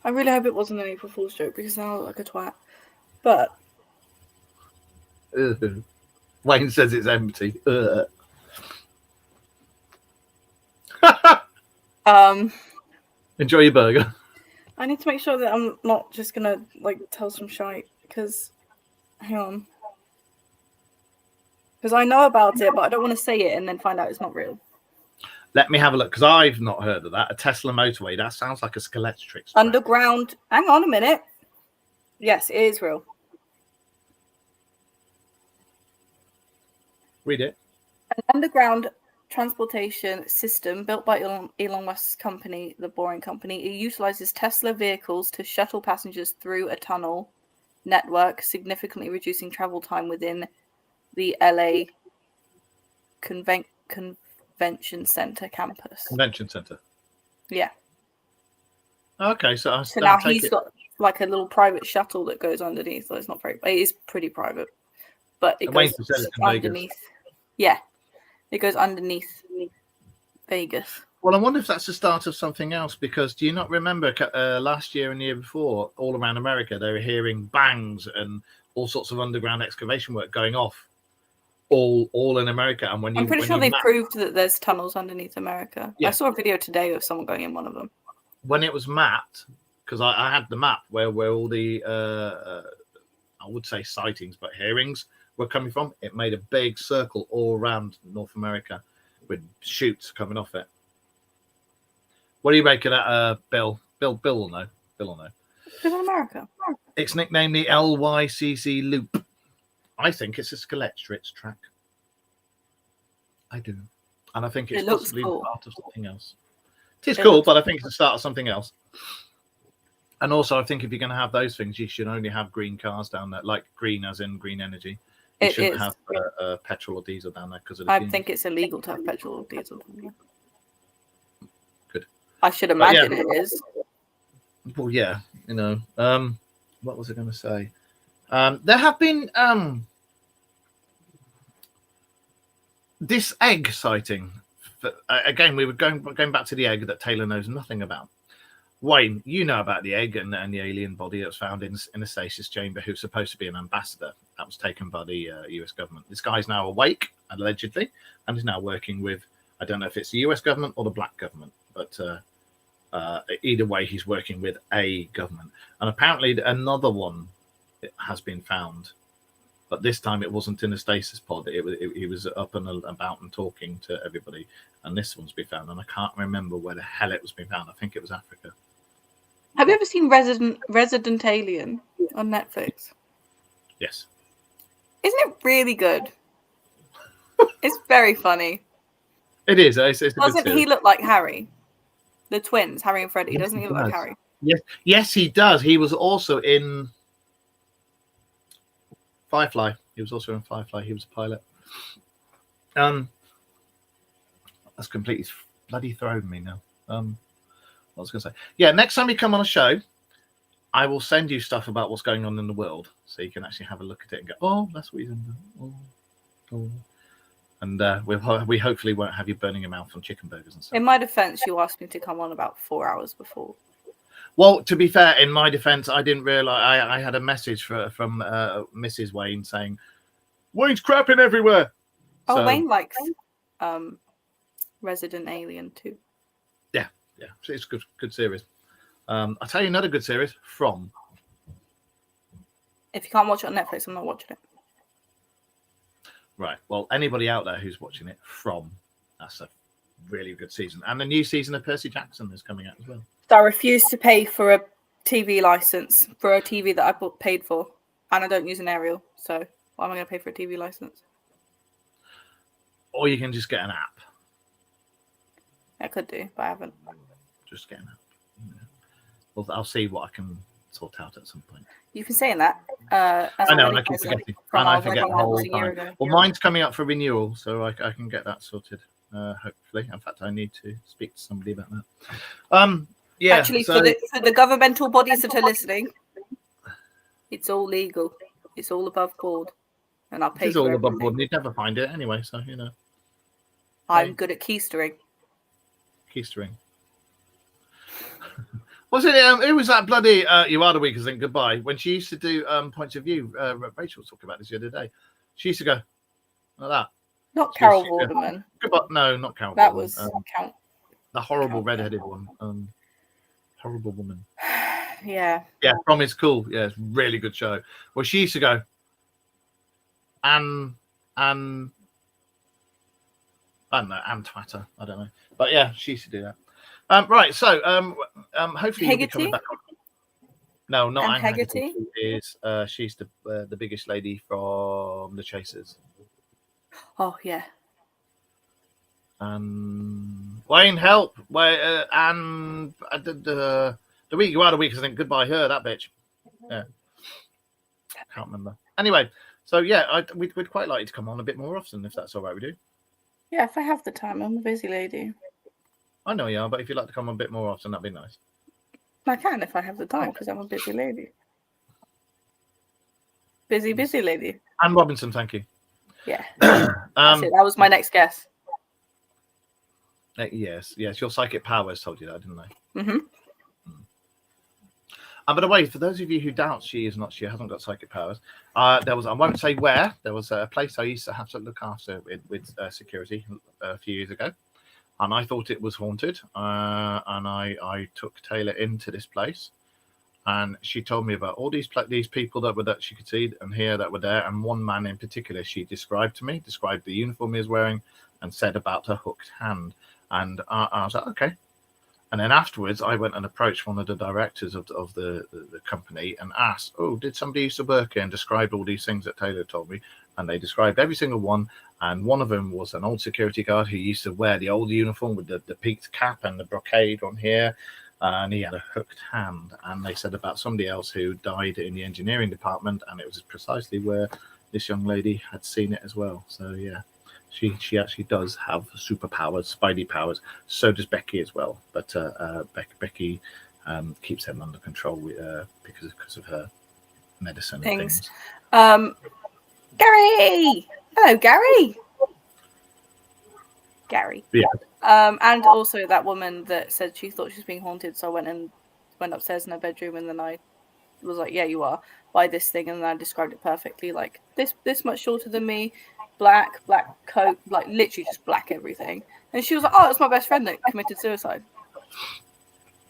I really hope it wasn't an April Fool's joke because now I look like a twat. But Wayne says it's empty. Enjoy your burger. I need to make sure that I'm not just gonna tell some shite because, hang on, because I know about it, but I don't want to say it and then find out it's not real. Let me have a look because I've not heard of that. A Tesla motorway. That sounds like a Skeletrix. Underground. Hang on a minute. Yes, it is real. Read it. An underground transportation system built by Elon Musk's company, the Boring Company. It utilizes Tesla vehicles to shuttle passengers through a tunnel network, significantly reducing travel time within the LA Convention Center campus. Convention Center. Yeah. Okay, so now he's got like a little private shuttle that goes underneath. So it's not very. It is pretty private, but it goes underneath. Yeah, it goes underneath Vegas. Well, I wonder if that's the start of something else, because do you not remember last year and the year before, all around America, they were hearing bangs and all sorts of underground excavation work going off all in America. And I'm pretty sure they proved that there's tunnels underneath America. Yeah. I saw a video today of someone going in one of them. When it was mapped, because I had the map where all the, I would say sightings, but hearings were coming from, it made a big circle all around North America with chutes coming off it. What do you make of that, Bill? Bill will know. Bill will know. It's in America. It's nicknamed the LYCC Loop. I think it's a Skeletrix track. I do. And I think it's possibly part of something else. It is cool, but I think it's the start of something else. And also, I think if you're going to have those things, you should only have green cars down there, like green as in green energy. You shouldn't have petrol or diesel down there because of the I think it's illegal to have petrol or diesel down there. Good. I should imagine it is. Well, yeah, you know. What was I going to say? There have been this egg sighting. Again, we were going back to the egg that Taylor knows nothing about. Wayne, you know about the egg and the alien body that was found in a stasis chamber who's supposed to be an ambassador. That was taken by the US government. This guy's now awake, allegedly, and is now working with, I don't know if it's the US government or the black government, but either way, he's working with a government. And apparently another one has been found But this time it wasn't in a stasis pod. He was up and about and talking to everybody. And this one's been found, and I can't remember where the hell it was being found. I think it was Africa. Have you ever seen Resident Alien on Netflix? Yes. Isn't it really good? It's very funny. It is. Doesn't he look like Harry? The twins, Harry and Freddie. Yes, Doesn't he look like Harry? Yes, he does. He was also in Firefly. He was also in Firefly. He was a pilot. That's completely bloody thrown me now. What was I going to say? Yeah, next time you come on a show, I will send you stuff about what's going on in the world, so you can actually have a look at it and go, "Oh, that's what he's in." Oh. And we hopefully won't have you burning your mouth on chicken burgers and stuff. In my defense, you asked me to come on about 4 hours before. Well, to be fair, in my defense, I didn't realize I had a message from Mrs. Wayne saying, "Wayne's crapping everywhere." Oh, so, Wayne likes Resident Alien too. Yeah, it's a good series. I'll tell you another good series, From. If you can't watch it on Netflix, I'm not watching it. Right. Well, anybody out there who's watching it, From, that's a really good season. And the new season of Percy Jackson is coming out as well. So I refuse to pay for a TV license for a TV that I paid for, and I don't use an aerial. So why am I going to pay for a TV license? Or you can just get an app. I could do, but I haven't. Just get an app. Yeah. Well, I'll see what I can sort out at some point. You've been saying that. I know, and I keep forgetting. And I forget the whole time. Well, mine's coming up for renewal, so I can get that sorted, hopefully. In fact, I need to speak to somebody about that. Yeah. Actually, for the governmental bodies that are listening, it's all legal. It's all above board. And I'll pay It's all above board, and you'd never find it anyway, so, you know. I'm good at keystering. Keystering. Was it? It was that bloody You Are the Weakest Link Goodbye when she used to do Points of View. Rachel was talking about this the other day. She used to go like that. Not Carol Vorderman. Goodbye. No, not Carol. That Vorderman. Was Count. The horrible redheaded one. Horrible woman. Yeah. Yeah, From is cool. Yeah, it's a really good show. Well, she used to go and I don't know, and Twitter. I don't know, but yeah, she used to do that. Right, so hopefully you'll be coming back on. No, not Anne Haggerty. She's the biggest lady from The Chasers. Oh yeah. Wayne, help! And the week you are the week, I think. Goodbye, her, that bitch. Yeah, can't remember. Anyway, so yeah, we'd quite like you to come on a bit more often, if that's all right with you. Yeah, if I have the time, I'm a busy lady. I know you are, but if you'd like to come on a bit more often, that'd be nice. I can if I have the time, because I'm a busy lady. Busy lady. Anne Robinson, thank you. Yeah. That's it. That was my next guess. Yes, your psychic powers told you that, didn't they? Mm-hmm. And by the way, for those of you who doubt she hasn't got psychic powers, there was, I won't say where, there was a place I used to have to look after with security a few years ago. And I thought it was haunted. And I took Taylor into this place. And she told me about all these people that she could see and hear that were there. And one man in particular, she described the uniform he was wearing and said about her hooked hand. And I was like, okay. And then afterwards, I went and approached one of the directors of the company and asked, oh, did somebody used to work here, and described all these things that Taylor told me. And they described every single one. And one of them was an old security guard who used to wear the old uniform with the peaked cap and the brocade on here. And he had a hooked hand. And they said about somebody else who died in the engineering department. And it was precisely where this young lady had seen it as well. So, yeah. She actually does have superpowers, spidey powers. So does Becky as well. But Becky keeps them under control because of her medicine things. Gary! Hello, Gary! Gary. Yeah. And also that woman that said she thought she was being haunted. So I went upstairs in her bedroom, and then I was like, yeah, you are. By this thing. And then I described it perfectly. Like, this much shorter than me. Black coat, like literally just black everything. And she was like, oh, it's my best friend that committed suicide.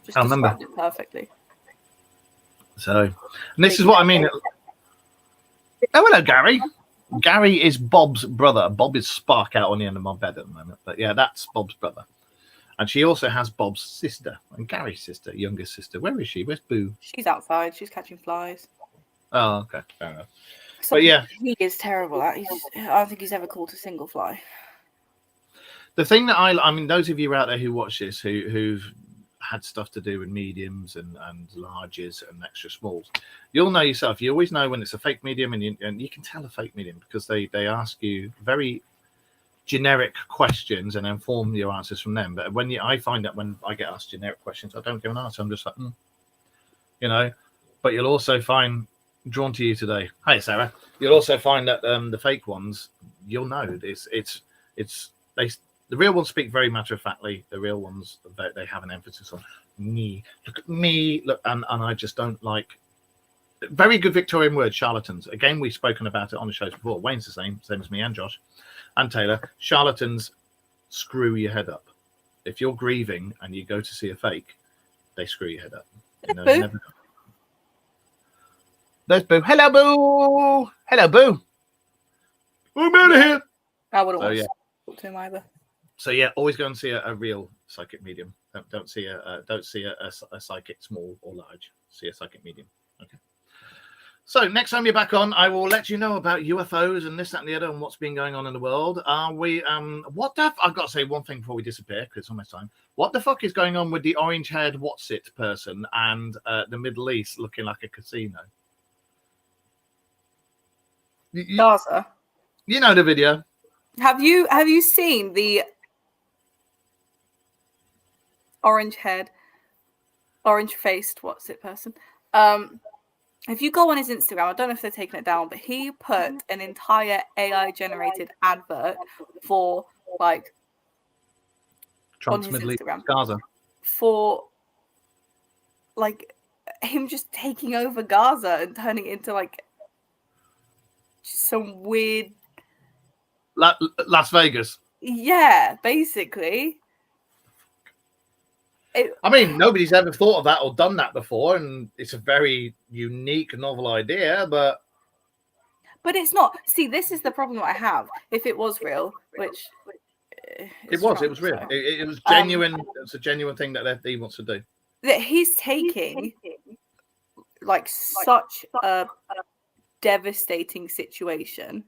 Just described it perfectly. So, and this is what I mean. Oh, hello, Gary. Gary is Bob's brother. Bob is Spark out on the end of my bed at the moment. But yeah, that's Bob's brother. And she also has Bob's sister and Gary's sister, youngest sister. Where is she? Where's Boo? She's outside. She's catching flies. Oh, okay. Fair enough. But yeah, he is terrible at. I don't think he's ever caught a single fly. The thing that I mean, those of you out there who watch this, who've had stuff to do with mediums and larges and extra smalls, you'll know yourself. You always know when it's a fake medium, and you can tell a fake medium because they ask you very generic questions and inform your answers from them. But I find that when I get asked generic questions, I don't give an answer. I'm just like, you know. But you'll also find drawn to you today. Hi, Sarah. You'll also find that the fake ones, you'll know the real ones speak very matter of factly. The real ones, they have an emphasis on me. Look at me. Look, and I just don't like. Very good Victorian word, charlatans. Again, we've spoken about it on the shows before. Wayne's the same as me and Josh and Taylor. Charlatans screw your head up. If you're grieving and you go to see a fake, they screw your head up. You know, never. There's Boo. Hello, Boo. Hello, Boo. I'm out of here. I wouldn't want to talk to him either. So yeah, always go and see a real psychic medium. Don't see a psychic small or large. See a psychic medium. Okay. So next time you're back on, I will let you know about UFOs and this, that, and the other, and what's been going on in the world. What the? I've got to say one thing before we disappear because it's almost time. What the fuck is going on with the orange-haired what's it person and the Middle East looking like a casino? Gaza. You know the video. Have you seen the orange-haired, orange-faced what's it person? If you go on his Instagram, I don't know if they're taking it down, but he put an entire AI-generated advert for like Trump's on his Middle Instagram East, Gaza, for like him just taking over Gaza and turning it into like some weird Las Vegas. Yeah, basically. I mean, nobody's ever thought of that or done that before, and it's a very unique, novel idea, but it's not. See, this is the problem I have. If it was real, which it was real. So. It was genuine. It's a genuine thing that he wants to do. That he's taking like such a devastating situation,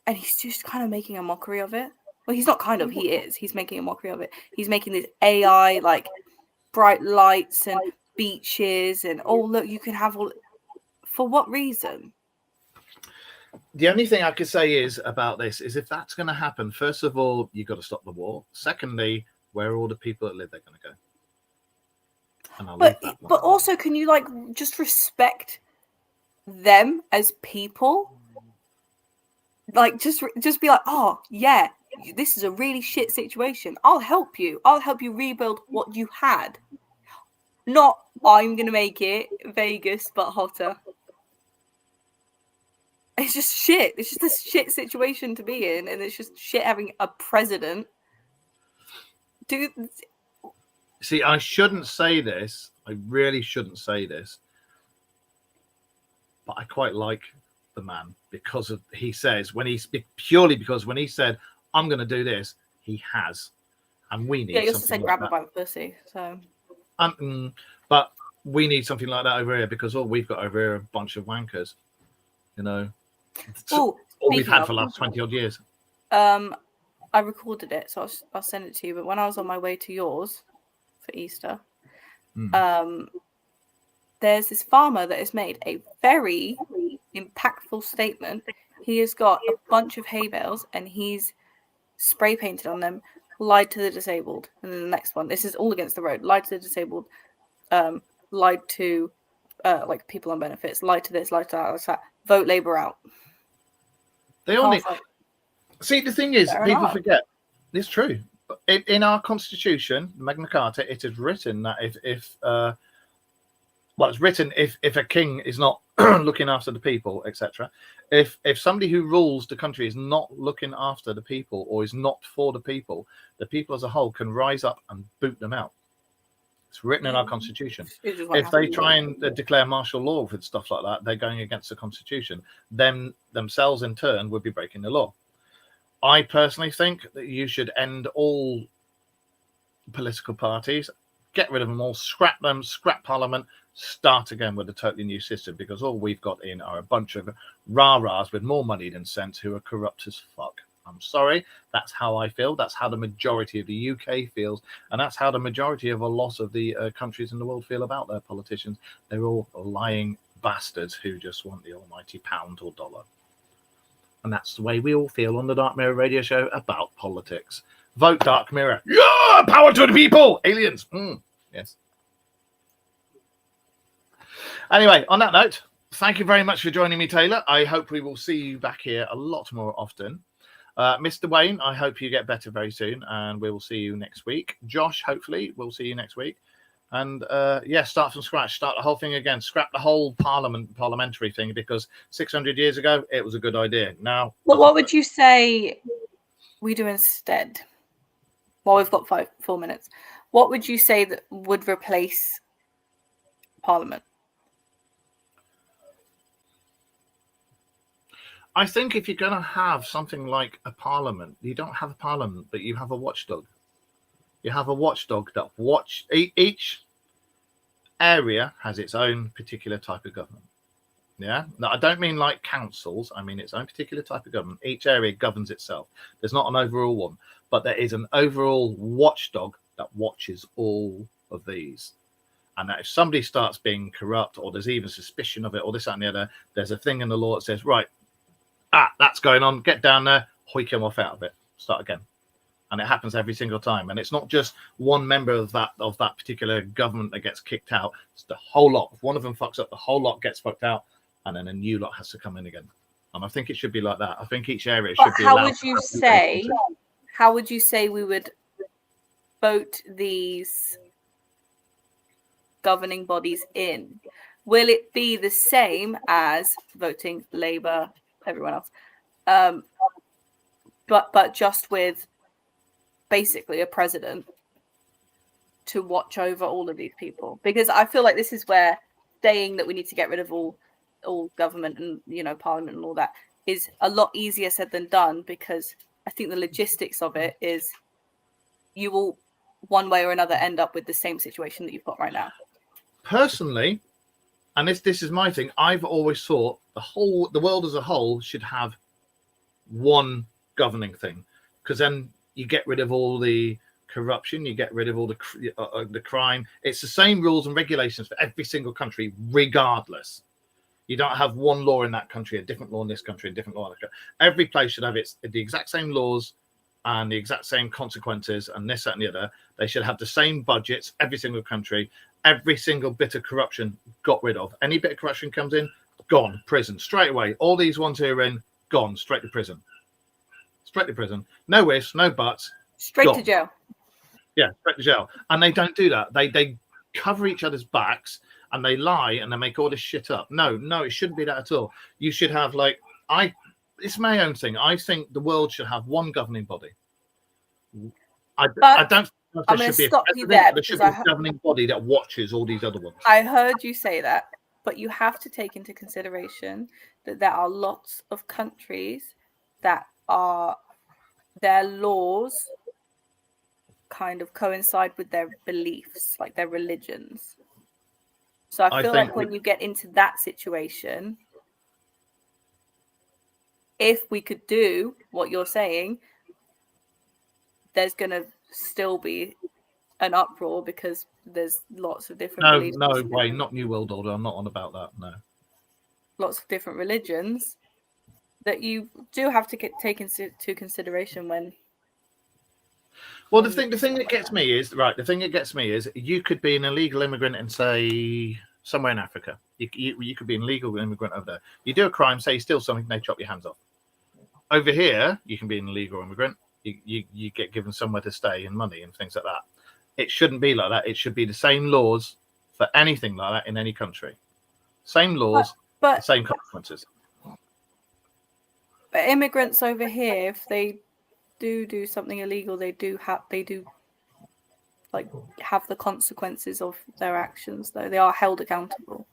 and he's just kind of making a mockery of it. Well, he's not kind of, he is. He's making a mockery of it. He's making this AI, like, bright lights and beaches and, oh, look, you can have all... For what reason? The only thing I could say is about this is if that's going to happen, first of all, you've got to stop the war. Secondly, where are all the people that live there going to go? And I'll leave that one. But also, can you, like, just respect them as people? Like, just be like, oh, yeah, this is a really shit situation. I'll help you. I'll help you rebuild what you had. Not, I'm going to make it Vegas, but hotter. It's just shit. It's just a shit situation to be in. And it's just shit having a president. Dude. See, I shouldn't say this. I really shouldn't say this. But I quite like the man because of he says when he said I'm going to do this, he has, and we need. Yeah, you also said grab her by the pussy. So, but we need something like that over here because all we've got over here are a bunch of wankers, you know. All we've had for the last 20 odd years. I recorded it, so I'll send it to you. But when I was on my way to yours for Easter, there's this farmer that has made a very impactful statement. He has got a bunch of hay bales and he's spray painted on them, lied to the disabled. And then the next one, this is all against the road, lied to the disabled, lied to like people on benefits, lied to this, lied to that, that. Vote Labour out. They only see the thing is people forget. It's true. In our constitution, Magna Carta, it is written that if a king is not looking after the people, etc. If somebody who rules the country is not looking after the people or is not for the people as a whole can rise up and boot them out. It's written in our constitution. If they try and declare martial law with stuff like that, they're going against the constitution. Them themselves, in turn, would be breaking the law. I personally think that you should end all political parties, get rid of them all, scrap them, scrap Parliament, start again with a totally new system, because all we've got in are a bunch of rah-rahs with more money than sense who are corrupt as fuck. I'm sorry, that's how I feel. That's how the majority of the UK feels, and that's how the majority of a lot of the countries in the world feel about their politicians. They're all lying bastards who just want the almighty pound or dollar. And that's the way we all feel on the Dark Mirror radio show about politics. Vote Dark Mirror. Yeah, power to the people. Aliens. Yes. Anyway, on that note, thank you very much for joining me, Taylor. I hope we will see you back here a lot more often. Mr. Wayne, I hope you get better very soon, and we will see you next week. Josh, hopefully, we'll see you next week. And start from scratch, start the whole thing again, scrap the whole parliamentary thing, because 600 years ago, it was a good idea. Now, well, what would you say we do instead? Well, we've got 4 minutes. What would you say that would replace Parliament? I think if you're going to have something like a parliament, you don't have a parliament, but you have a watchdog. You have a watchdog that each area has its own particular type of government. Yeah. Now, I don't mean like councils. I mean its own particular type of government. Each area governs itself. There's not an overall one, but there is an overall watchdog that watches all of these. And that if somebody starts being corrupt, or there's even suspicion of it, or this, that, and the other, there's a thing in the law that says, right, that's going on, get down there, hoik him off out of it, start again. And it happens every single time. And it's not just one member of that particular government that gets kicked out. It's the whole lot. If one of them fucks up, the whole lot gets fucked out, and then a new lot has to come in again. And I think it should be like that. I think each area should be allowed. How would you say we would vote these governing bodies in? Will it be the same as voting Labour, everyone else, but just with basically a president to watch over all of these people? Because I feel like this is where saying that we need to get rid of all government and Parliament and all that is a lot easier said than done, because I think the logistics of it is you will one way or another end up with the same situation that you've got right now. Personally, and this is my thing, I've always thought the world as a whole should have one governing thing, because then you get rid of all the corruption, you get rid of all the crime. It's the same rules and regulations for every single country, regardless. You don't have one law in that country, a different law in this country, a different law in that country. Every place should have the exact same laws and the exact same consequences, and this, that, and the other. They should have the same budgets, every single country. Every single bit of corruption got rid of. Any bit of corruption comes in, gone, prison, straight away. All these ones who are in, gone, straight to prison. Straight to prison. No ifs, no buts. Straight to jail. Yeah, straight to jail. And they don't do that. They cover each other's backs, and they lie, and they make all this shit up. No, it shouldn't be that at all. You should have, it's my own thing. I think the world should have one governing body. I don't. I'm going to stop you there. There should be a governing body that watches all these other ones. I heard you say that, but you have to take into consideration that there are lots of countries that their laws kind of coincide with their beliefs, like their religions. So I feel like when you get into that situation, if we could do what you're saying, there's going to still be an uproar, because there's lots of different no way, not New World Order. I'm not on about that. No, lots of different religions that you do have to take into consideration when. Well, the thing that gets me is you could be an illegal immigrant and say somewhere in Africa. You could be an illegal immigrant over there. You do a crime, say you steal something, they chop your hands off. Over here, you can be an illegal immigrant. You get given somewhere to stay and money and things like that. It shouldn't be like that. It should be the same laws for anything like that in any country. Same laws, but same consequences. But immigrants over here, if they do something illegal, they do like have the consequences of their actions, though. They are held accountable.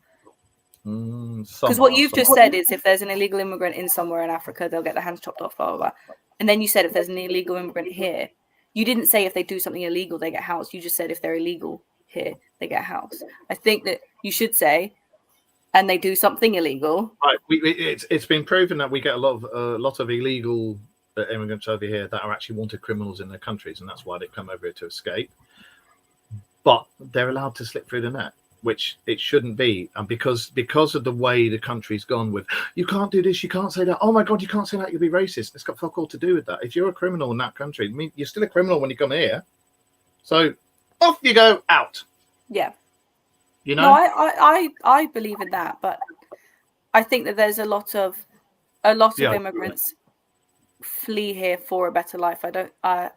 Because what you've just said is if there's an illegal immigrant in somewhere in Africa, they'll get their hands chopped off, blah, blah, blah. And then you said if there's an illegal immigrant here, you didn't say if they do something illegal, they get housed. You just said if they're illegal here, they get housed. I think that you should say, and they do something illegal. Right. It's been proven that we get a lot of illegal immigrants over here that are actually wanted criminals in their countries, and that's why they come over here to escape. But they're allowed to slip through the net, which it shouldn't be. And because of the way the country's gone with, you can't do this, you can't say that. Oh my God, you can't say that, you'll be racist. It's got fuck all to do with that. If you're a criminal in that country, I mean, you're still a criminal when you come here. So off you go, out. Yeah. You know? No, I believe in that, but I think that there's a lot of immigrants flee here for a better life. There are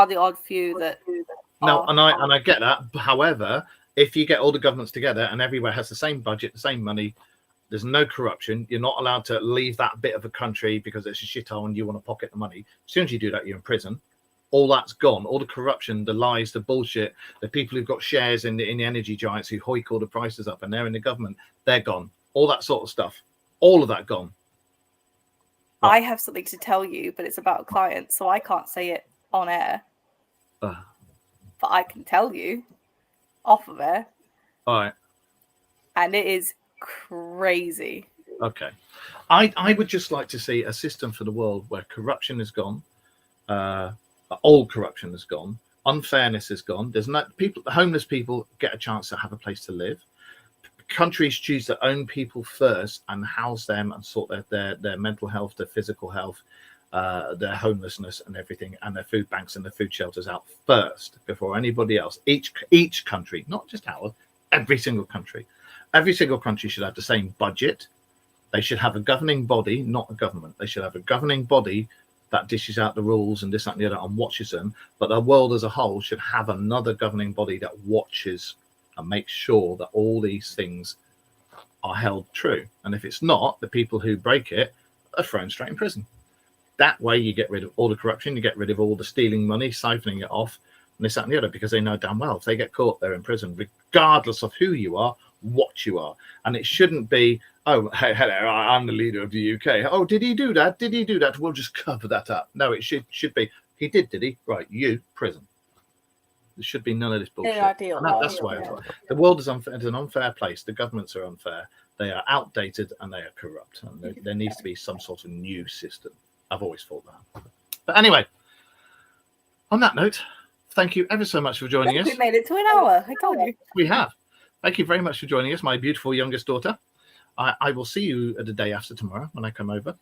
the odd few that No, and I get that. However, if you get all the governments together and everywhere has the same budget, the same money, there's no corruption, you're not allowed to leave that bit of a country because it's a shithole and you want to pocket the money. As soon as you do that, you're in prison. All that's gone. All the corruption, the lies, the bullshit, the people who've got shares in the energy giants who hike all the prices up and they're in the government, they're gone. All that sort of stuff. All of that gone. I have something to tell you, but it's about a client, so I can't say it on air. But I can tell you off of air. All right. And it is crazy. Okay. I would just like to see a system for the world where corruption is gone. All corruption is gone. Unfairness is gone. There's no people. Homeless people get a chance to have a place to live. Countries choose their own people first and house them and sort their mental health, their physical health, their homelessness and everything, and their food banks and their food shelters out first before anybody else. Each country, not just ours, every single country should have the same budget. They should have a governing body, not a government. They should have a governing body that dishes out the rules and this, that, and the other and watches them. But the world as a whole should have another governing body that watches and makes sure that all these things are held true. And if it's not, the people who break it are thrown straight in prison. That way you get rid of all the corruption, you get rid of all the stealing money, siphoning it off, and this, that, and the other, because they know damn well if they get caught, they're in prison, regardless of who you are, what you are. And it shouldn't be, oh, hey, hello, I'm the leader of the UK. Oh, did he do that? Did he do that? We'll just cover that up. No, it should be, he did he? Right, you, prison. There should be none of this bullshit. That's why the world is unfair. It's an unfair place. The governments are unfair. They are outdated and they are corrupt. And there needs to be some sort of new system. I've always thought that. But anyway, on that note, thank you ever so much for joining us. We made it to an hour. I told you. We have. Thank you very much for joining us, my beautiful youngest daughter. I will see you the day after tomorrow when I come over.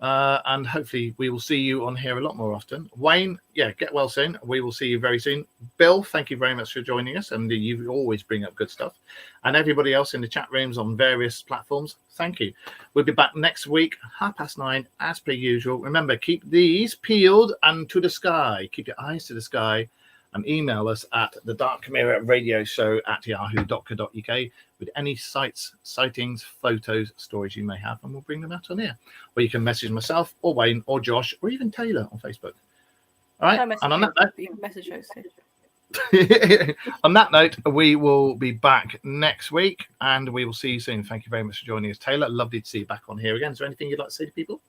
And hopefully we will see you on here a lot more often. Wayne, get well soon. We will see you very soon. Bill, thank you very much for joining us. And you always bring up good stuff. And everybody else in the chat rooms on various platforms, thank you. We'll be back next week, 9:30, as per usual. Remember, keep these peeled and to the sky. Keep your eyes to the sky. And email us at the Dark Mirror Radio Show at yahoo.co.uk with any sightings, photos, stories you may have, and we'll bring them out on here. Or you can message myself or Wayne or Josh or even Taylor on Facebook. All right. And on that note, on that note, we will be back next week and we will see you soon. Thank you very much for joining us, Taylor. Lovely to see you back on here again. Is there anything you'd like to say to people?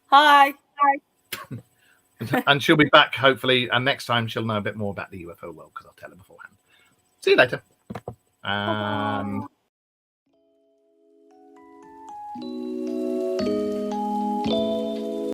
Hi. And she'll be back hopefully, and next time she'll know a bit more about the UFO world because I'll tell her beforehand. See you later.